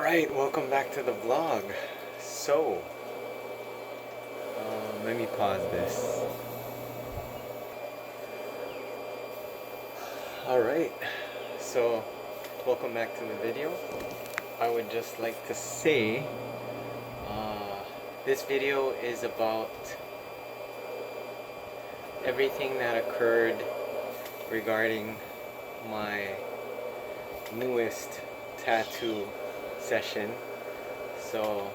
Alright, welcome back to the vlog. So, let me pause this. Alright, so welcome back to the video. I would just like to say, this video is about everything that occurred regarding my newest tattoo session. So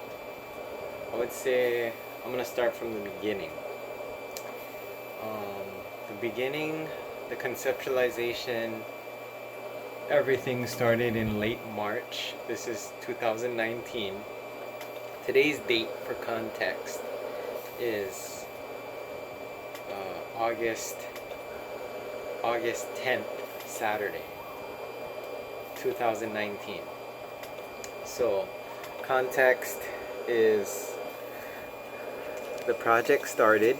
I would say I'm gonna start from the beginning. The conceptualization, everything started in late March. This is 2019. Today's date, for context, is August 10th, Saturday, 2019. So, context is the project started,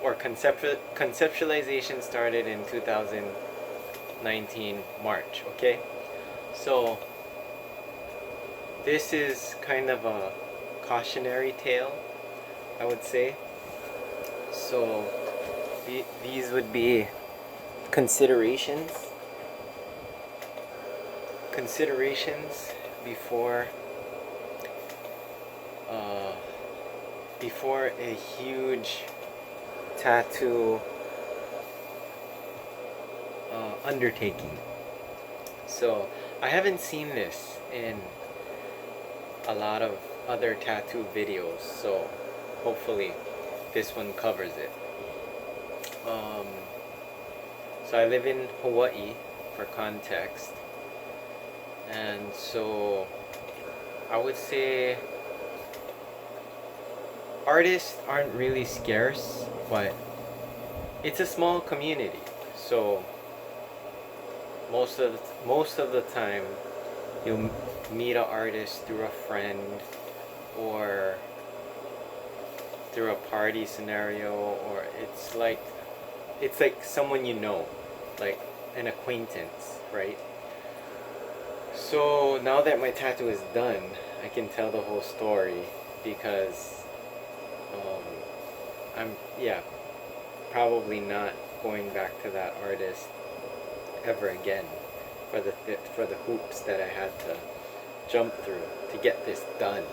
or conceptualization started in 2019 March, okay? So, this is kind of a cautionary tale, I would say. So, these would be considerations before a huge tattoo undertaking. So I haven't seen this in a lot of other tattoo videos, so hopefully this one covers it. So I live in Hawaii, for context, and so I would say artists aren't really scarce, but it's a small community. So most of the time you'll meet an artist through a friend or through a party scenario, or it's like someone you know, like an acquaintance, right? So now that my tattoo is done, I can tell the whole story, because I'm probably not going back to that artist ever again for the hoops that I had to jump through to get this done.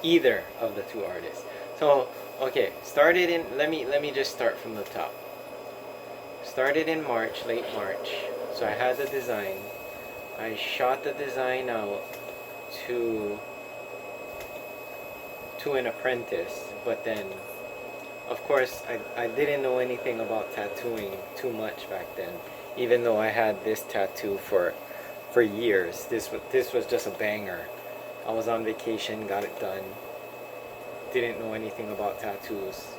Either of the two artists. So okay, let me just start from the top. Started in March, late March. So I had the design. I shot the design out to an apprentice, but then of course I didn't know anything about tattooing too much back then, even though I had this tattoo for years. This was just a banger. I was on vacation, got it done. Didn't know anything about tattoos.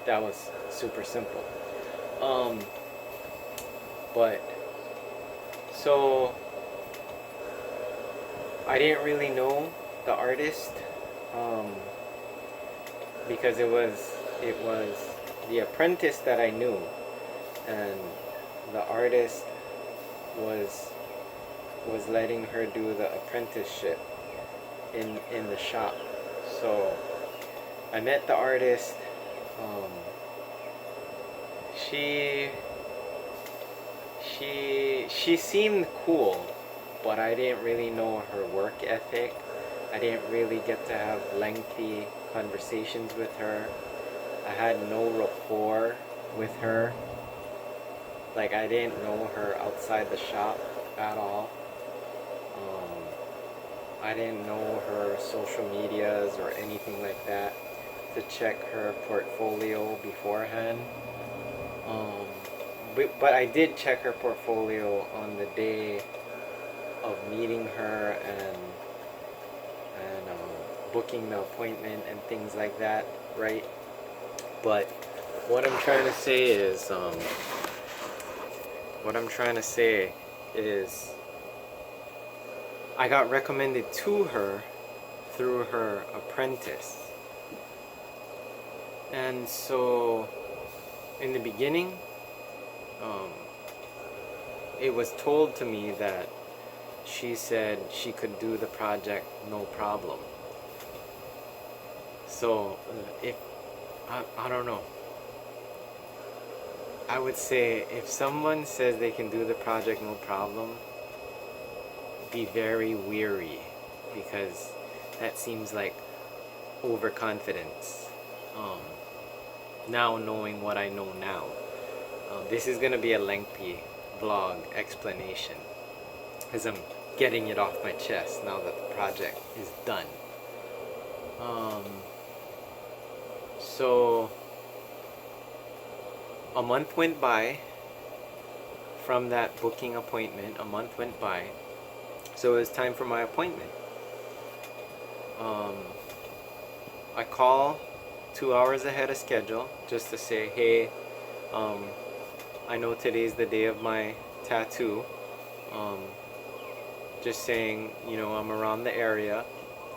That was super simple. But so I didn't really know the artist, because it was the apprentice that I knew, and the artist was letting her do the apprenticeship in the shop. So I met the artist. She seemed cool, but I didn't really know her work ethic. I didn't really get to have lengthy conversations with her. I had no rapport with her. Like, I didn't know her outside the shop at all. I didn't know her social medias or anything like that to check her portfolio beforehand. But I did check her portfolio on the day of meeting her and booking the appointment and things like that, right? But what I'm trying to say is I got recommended to her through her apprentice. And so in the beginning, it was told to me that she said she could do the project no problem. So if I don't know, I would say if someone says they can do the project no problem, be very weary, because that seems like overconfidence. Um, Now knowing what I know now, this is gonna be a lengthy vlog explanation, because I'm getting it off my chest now that the project is done. So a month went by from that booking appointment. A month went by, so it was time for my appointment. I call 2 hours ahead of schedule just to say, hey, I know today's the day of my tattoo. Just saying, I'm around the area.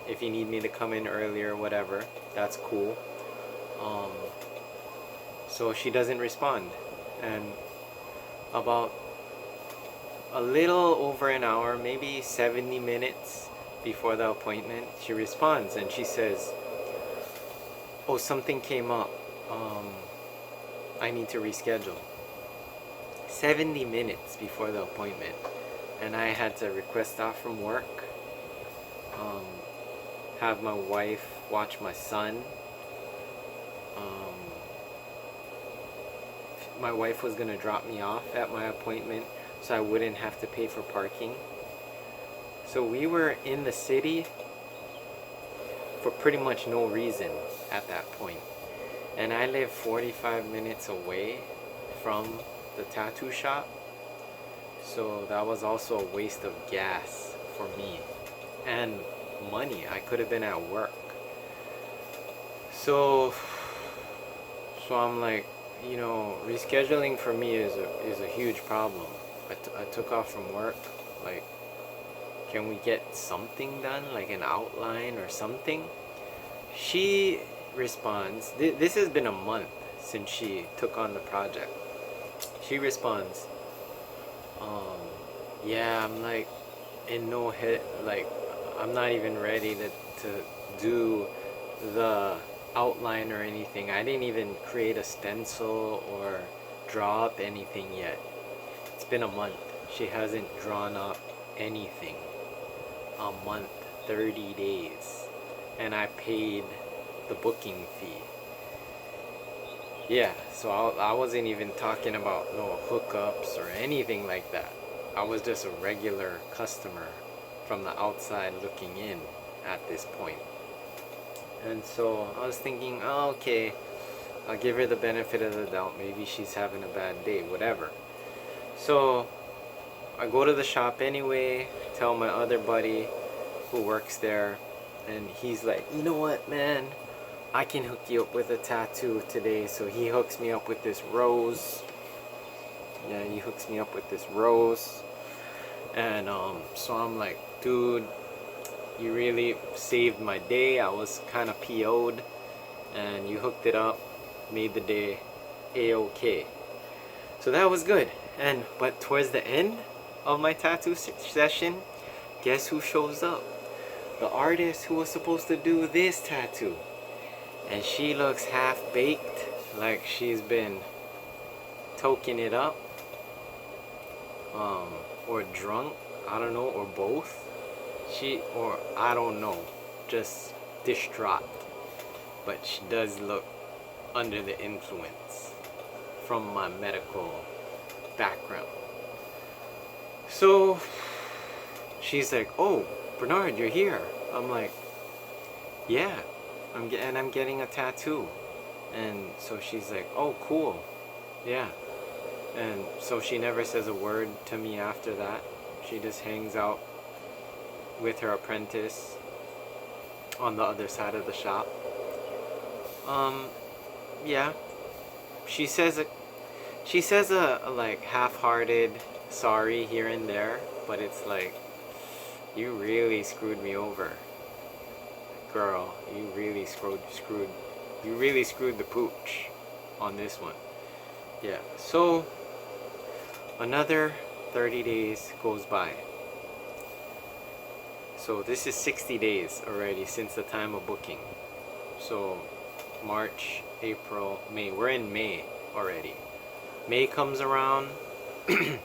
If you need me to come in earlier, whatever, that's cool. So she doesn't respond. And about a little over an hour, maybe 70 minutes before the appointment, she responds and she says, oh, something came up. I need to reschedule. 70 minutes before the appointment. And I had to request off from work, have my wife watch my son. My wife was going to drop me off at my appointment so I wouldn't have to pay for parking. So we were in the city for pretty much no reason at that point. And I live 45 minutes away from the tattoo shop. So that was also a waste of gas for me and money. I could have been at work. So I'm like, rescheduling for me is a huge problem. I took off from work. Like, can we get something done, like an outline or something? She responds, this has been a month since she took on the project. She responds, yeah, I'm like in no hit, like I'm not even ready to do the outline or anything. I didn't even create a stencil or draw up anything yet. It's been a month. She hasn't drawn up anything. A month, 30 days. And I paid the booking fee. Yeah, so I wasn't even talking about no hookups or anything like that. I was just a regular customer from the outside looking in at this point. And so I was thinking, oh, okay, I'll give her the benefit of the doubt. Maybe she's having a bad day, whatever. So I go to the shop anyway, tell my other buddy who works there, and he's like, you know what, man, I can hook you up with a tattoo today. So he hooks me up with this rose. Yeah, he hooks me up with this rose. And so I'm like, dude, you really saved my day. I was kind of PO'd, and you hooked it up, made the day A-okay. So that was good. But towards the end of my tattoo session, guess who shows up? The artist who was supposed to do this tattoo. And she looks half-baked, like she's been toking it up, or drunk, I don't know, or both. Or I don't know, just distraught. But she does look under the influence from my medical background. So she's like, oh, Bernard, you're here. I'm like, yeah, I'm getting a tattoo. And so she's like, oh, cool, yeah. And so she never says a word to me after that. She just hangs out with her apprentice on the other side of the shop. Yeah. She says a like half-hearted sorry here and there, but it's like, you really screwed me over, girl. You really screwed the pooch on this one. Yeah. So another 30 days goes by. So this is 60 days already since the time of booking. So March, April, May. We're in May already. May comes around and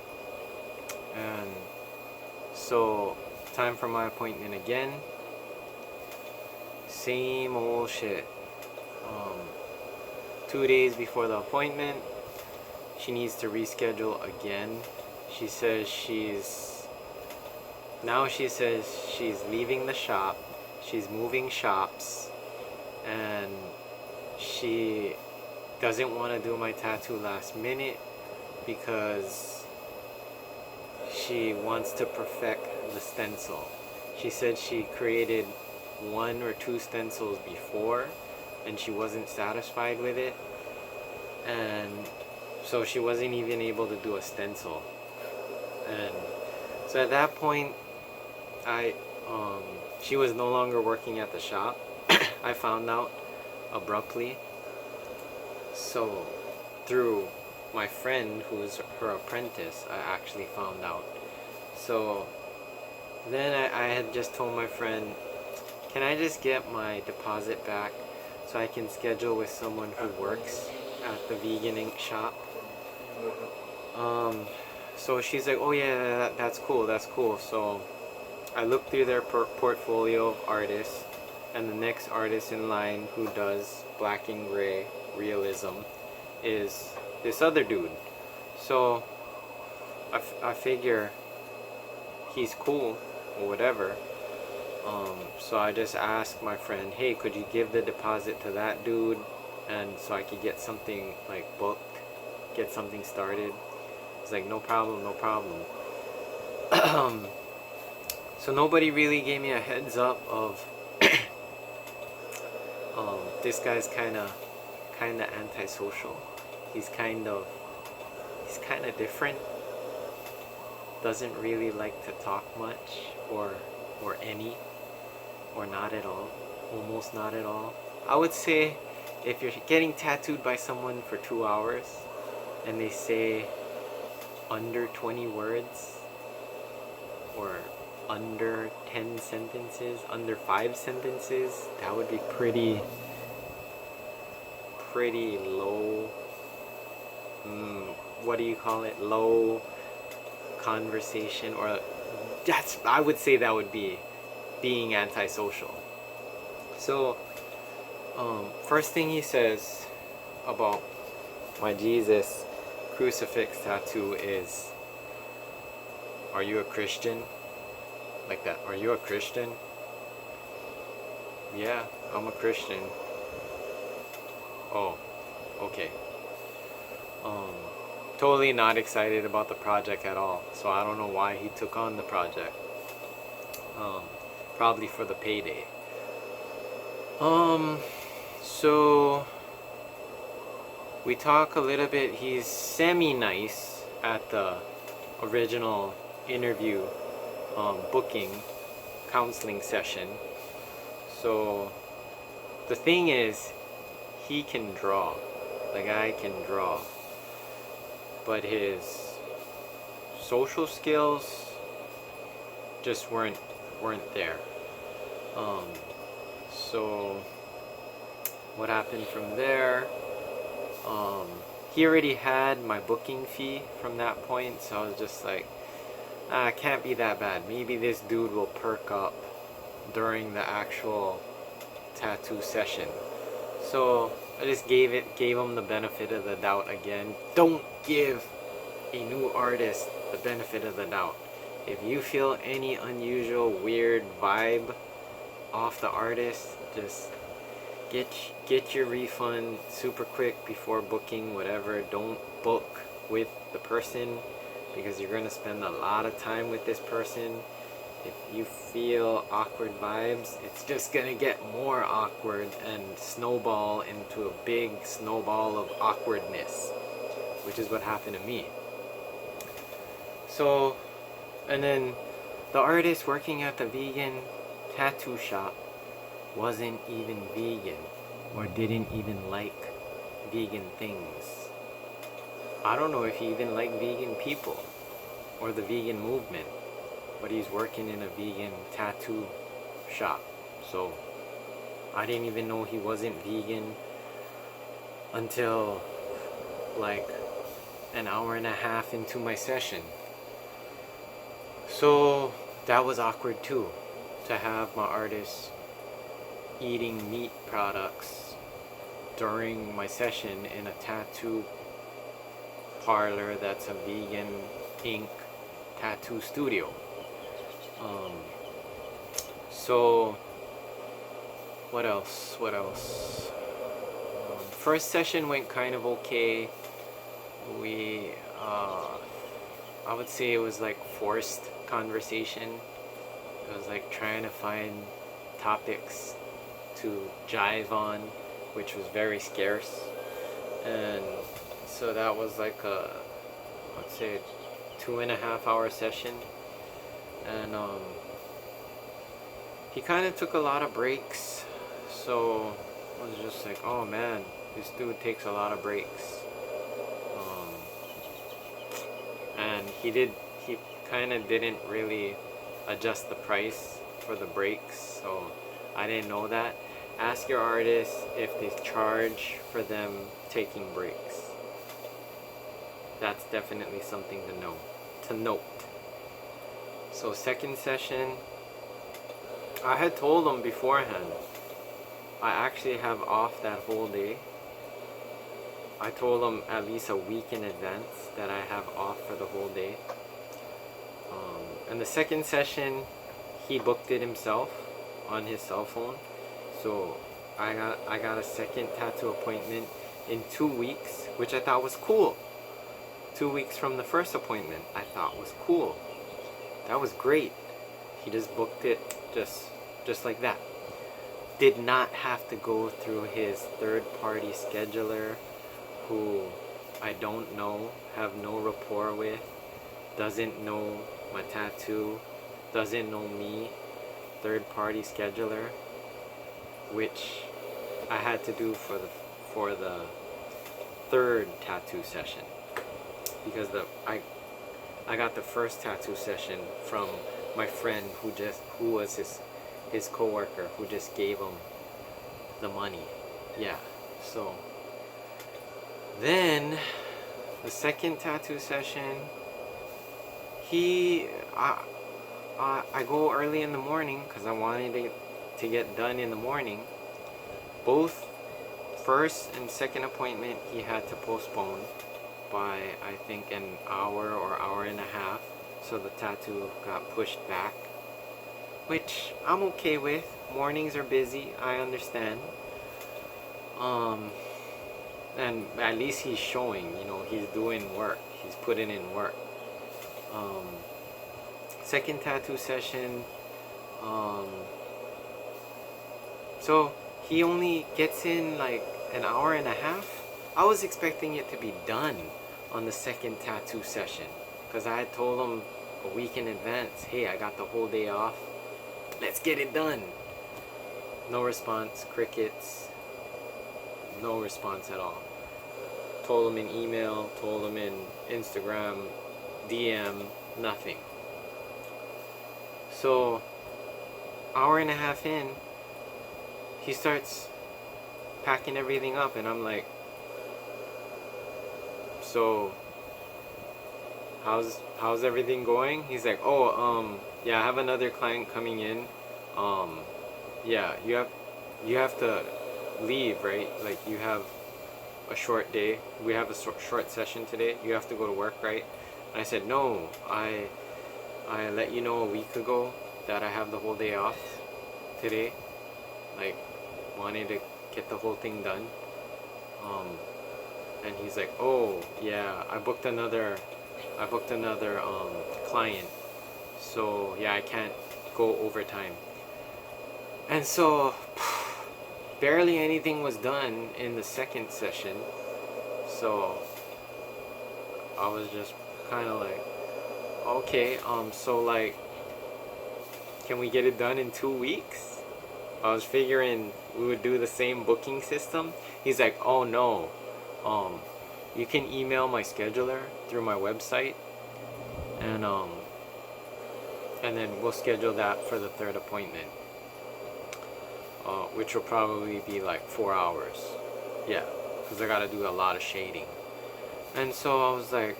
so time for my appointment again. Same old shit. 2 days before the appointment, she needs to reschedule again. She says she's leaving the shop, she's moving shops, and she doesn't want to do my tattoo last minute because she wants to perfect the stencil. She said she created 1 or 2 stencils before and she wasn't satisfied with it, and so she wasn't even able to do a stencil. And so at that point, she was no longer working at the shop. I found out abruptly. So through my friend who's her apprentice, I actually found out. So then I had just told my friend, can I just get my deposit back so I can schedule with someone who works at the vegan ink shop? So she's like, oh yeah, that's cool. So I looked through their portfolio of artists, and the next artist in line who does black and gray realism is this other dude. So I figure he's cool or whatever. So I just asked my friend, hey, could you give the deposit to that dude, and so I could get something like booked, get something started. He's like, no problem. So nobody really gave me a heads up of this guy's kind of antisocial. He's kind of different. Doesn't really like to talk much or any, or not at all. Almost not at all. I would say if you're getting tattooed by someone for 2 hours and they say under 20 words or under 10 sentences, under 5 sentences, that would be pretty low, what do you call it, low conversation, or I would say that would be being antisocial. So first thing he says about my Jesus crucifix tattoo is, are you a Christian? Like that. Are you a Christian? Yeah, I'm a Christian. Oh, okay. Totally not excited about the project at all. So I don't know why he took on the project. Probably for the payday. So we talk a little bit. He's semi-nice at the original interview booking counseling session. So the thing is, he can draw. The guy can draw, but his social skills just weren't there. So what happened from there? He already had my booking fee from that point, so I was just like, it can't be that bad. Maybe this dude will perk up during the actual tattoo session. So I just gave him the benefit of the doubt again. Don't give a new artist the benefit of the doubt. If you feel any unusual, weird vibe off the artist, just get your refund super quick before booking whatever. Don't book with the person, because you're going to spend a lot of time with this person. If you feel awkward vibes, it's just going to get more awkward and snowball into a big snowball of awkwardness, which is what happened to me. So, and then the artist working at the vegan tattoo shop wasn't even vegan, or didn't even like vegan things. I don't know if he even liked vegan people, or the vegan movement, but he's working in a vegan tattoo shop. So I didn't even know he wasn't vegan until like an hour and a half into my session. So that was awkward too, to have my artist eating meat products during my session in a tattoo parlor that's a vegan ink tattoo studio. So what else? First session went kind of okay. We I would say it was like forced conversation. It was like trying to find topics to jive on, which was very scarce. And so that was like a, let's say, 2.5 hour session. And he kind of took a lot of breaks. So I was just like, oh man, this dude takes a lot of breaks. And he kind of didn't really adjust the price for the breaks, so I didn't know that. Ask your artists if they charge for them taking breaks. That's definitely something to note. So second session, I had told them beforehand, I actually have off that whole day. I told them at least a week in advance that I have off for the whole day. And the second session, he booked it himself on his cell phone. So I got a second tattoo appointment in 2 weeks, which I thought was cool. 2 weeks from the first appointment, I thought was cool. That was great. He just booked it just like that. Did not have to go through his third-party scheduler, who I don't know, have no rapport with, doesn't know my tattoo, doesn't know me, third-party scheduler, which I had to do for the third tattoo session, because I got the first tattoo session from my friend who was his coworker, who just gave him the money. Yeah. So then the second tattoo session, I go early in the morning because I wanted to get done in the morning. Both first and second appointment he had to postpone by, I think, an hour or hour and a half, so the tattoo got pushed back, which I'm okay with. Mornings are busy, I understand. And at least he's showing, he's doing work, he's putting in work. Second tattoo session, so he only gets in like an hour and a half. I was expecting it to be done on the second tattoo session, because I had told him a week in advance, hey, I got the whole day off, let's get it done. No response, crickets, no response at all. Told him in email, told him in Instagram, DM, nothing. So, hour and a half in, he starts packing everything up, and I'm like, so how's everything going? He's like, yeah, I have another client coming in. Yeah, you have to leave, right? Like, you have a short day. We have a short session today. You have to go to work, right? And I said, no, I let you know a week ago that I have the whole day off today. Like, wanted to get the whole thing done. And he's like, oh yeah, I booked another client, so yeah, I can't go overtime. And so barely anything was done in the second session, so I was just kind of like, okay, so like, can we get it done in 2 weeks? I was figuring we would do the same booking system. He's like, oh no, you can email my scheduler through my website, and then we'll schedule that for the third appointment, which will probably be like 4 hours. Yeah, because I gotta do a lot of shading. And so I was like,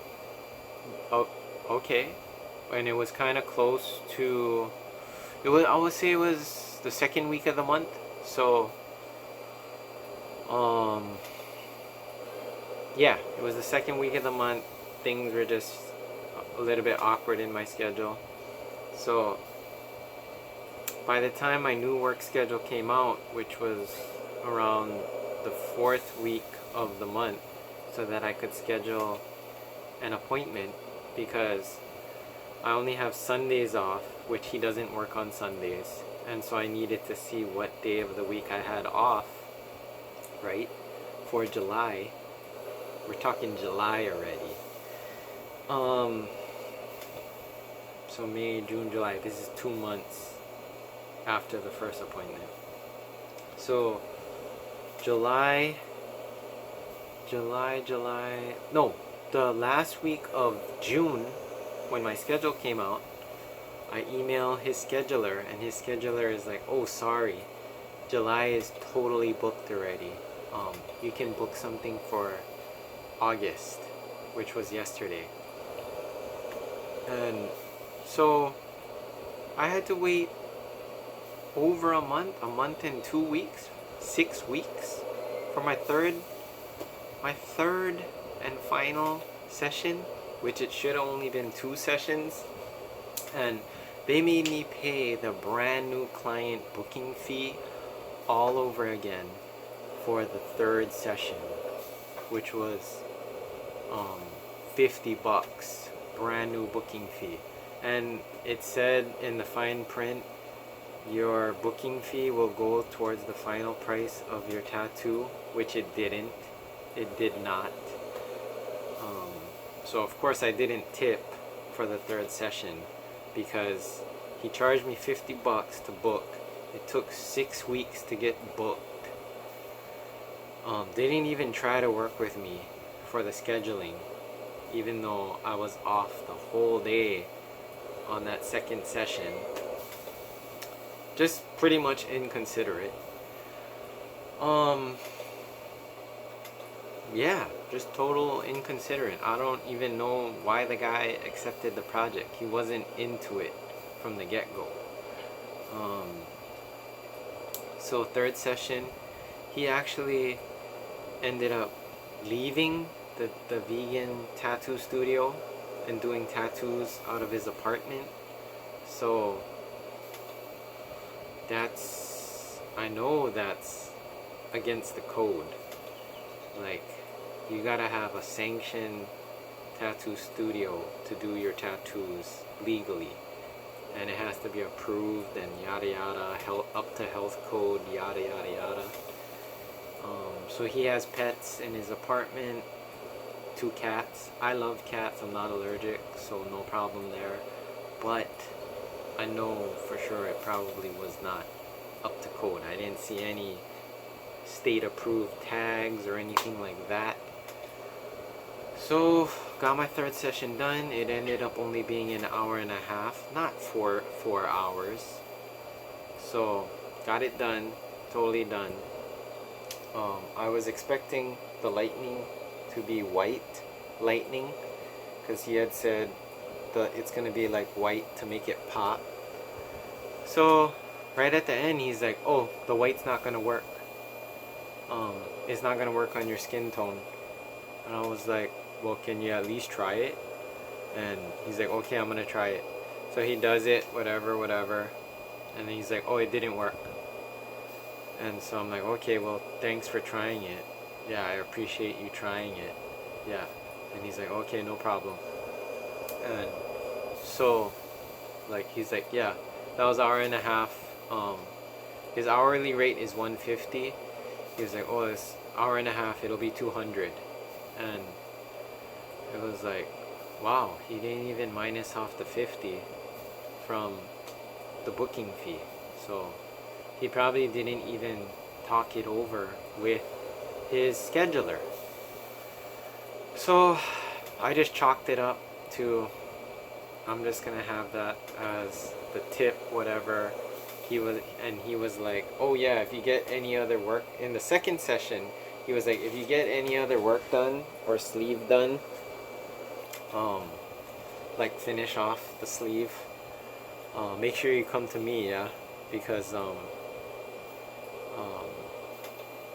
oh, okay. And it was kind of close to, I would say it was the second week of the month. So, yeah, it was the second week of the month. Things were just a little bit awkward in my schedule. So, by the time my new work schedule came out, which was around the 4th week of the month, so that I could schedule an appointment, because I only have Sundays off, which he doesn't work on Sundays, and so I needed to see what day of the week I had off, right, for July. We're talking July already. So May, June, July, this is 2 months after the first appointment. So July, no, the last week of June, when my schedule came out, I email his scheduler, and his scheduler is like, oh, sorry, July is totally booked already. You can book something for August, which was yesterday. And so I had to wait over a month and 2 weeks, 6 weeks, for my third and final session, which it should have only been 2 sessions. And they made me pay the brand new client booking fee all over again for the third session, which was $50, brand new booking fee. And it said in the fine print, your booking fee will go towards the final price of your tattoo, which it didn't. It did not. So of course I didn't tip for the third session, because he charged me $50 to book. It took 6 weeks to get booked. They didn't even try to work with me for the scheduling, even though I was off the whole day on that second session. Just pretty much inconsiderate. Yeah, just total inconsiderate. I don't even know why the guy accepted the project. He wasn't into it from the get-go. So third session, he actually ended up leaving the vegan tattoo studio and doing tattoos out of his apartment. So I know that's against the code. Like, you gotta have a sanctioned tattoo studio to do your tattoos legally, and it has to be approved and yada yada, up to health code, yada yada yada. So he has pets in his apartment, 2 cats. I love cats, I'm not allergic, so no problem there. But I know for sure it probably was not up to code. I didn't see any state approved tags or anything like that. So got my third session done. It ended up only being an hour and a half, not 4 hours. So got it done, totally done. I was expecting the lightning to be white lightning, because he had said that it's gonna be like white to make it pop. So right at the end he's like, oh, the white's not gonna work. It's not gonna work on your skin tone. And I was like, well, can you at least try it? And he's like, okay, I'm gonna try it. So he does it, whatever, and then he's like, oh, it didn't work. And so I'm like, okay, well, thanks for trying it. Yeah, I appreciate you trying it. Yeah. And he's like, okay, no problem. And so, like, he's like, yeah, that was an hour and a half. His hourly rate is $150. He was like, oh, this hour and a half, it'll be $200. And it was like, wow, he didn't even minus off the $50 from the booking fee. So he probably didn't even talk it over with his scheduler. So I just chalked it up to I'm just gonna have that as the tip, whatever. He was like, oh yeah, if you get any other work in the second session, he was like, if you get any other work done or sleeve done, like finish off the sleeve, make sure you come to me, yeah, because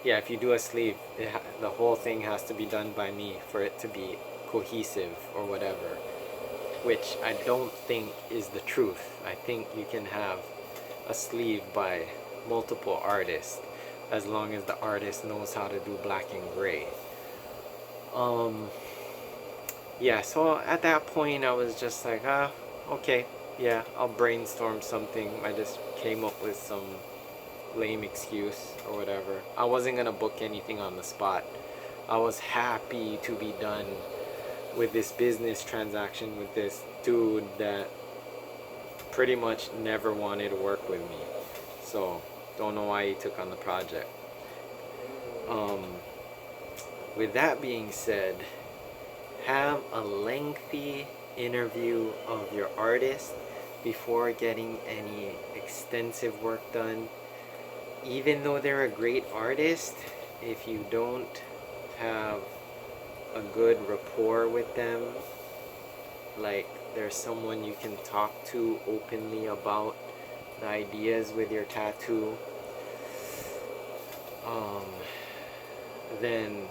yeah, if you do a sleeve, the whole thing has to be done by me for it to be cohesive or whatever, which I don't think is the truth. I think you can have a sleeve by multiple artists as long as the artist knows how to do black and gray. Yeah, so at that point I was just like, okay, yeah, I'll brainstorm something. I just came up with some lame excuse or whatever. I wasn't gonna book anything on the spot. I was happy to be done with this business transaction with this dude that pretty much never wanted to work with me. So don't know why he took on the project. With that being said, have a lengthy interview of your artist before getting any extensive work done. Even though they're a great artist, if you don't have a good rapport with them, like there's someone you can talk to openly about the ideas with your tattoo, then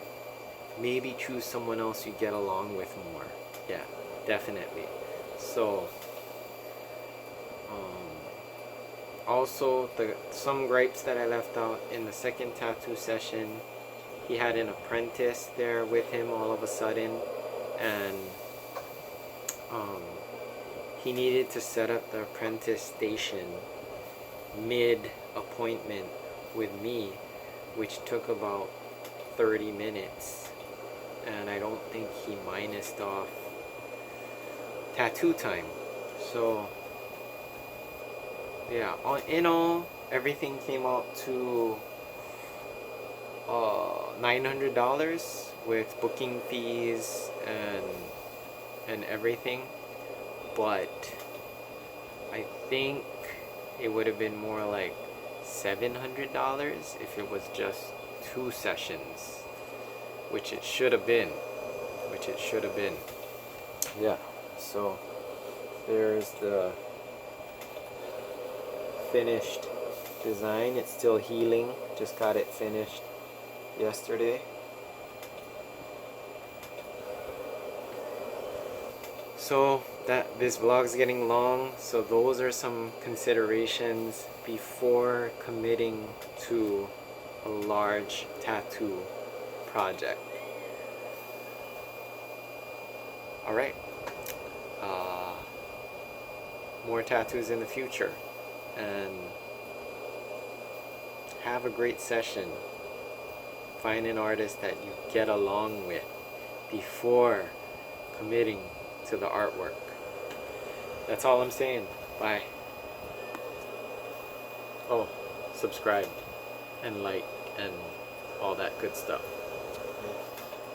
maybe choose someone else you get along with more. Yeah, definitely. So also, some gripes that I left out in the second tattoo session, he had an apprentice there with him all of a sudden, and he needed to set up the apprentice station mid appointment with me, which took about 30 minutes, and I don't think he minused off tattoo time. So yeah, in all, everything came out to $900 with booking fees and everything. But I think it would have been more like $700 if it was just 2 sessions, which it should have been. Yeah, so there's the finished design. It's still healing, just got it finished yesterday. So this vlog's getting long, so those are some considerations before committing to a large tattoo project. Alright, more tattoos in the future, and have a great session. Find an artist that you get along with before committing to the artwork. That's all I'm saying. Bye. Oh, subscribe and like and all that good stuff.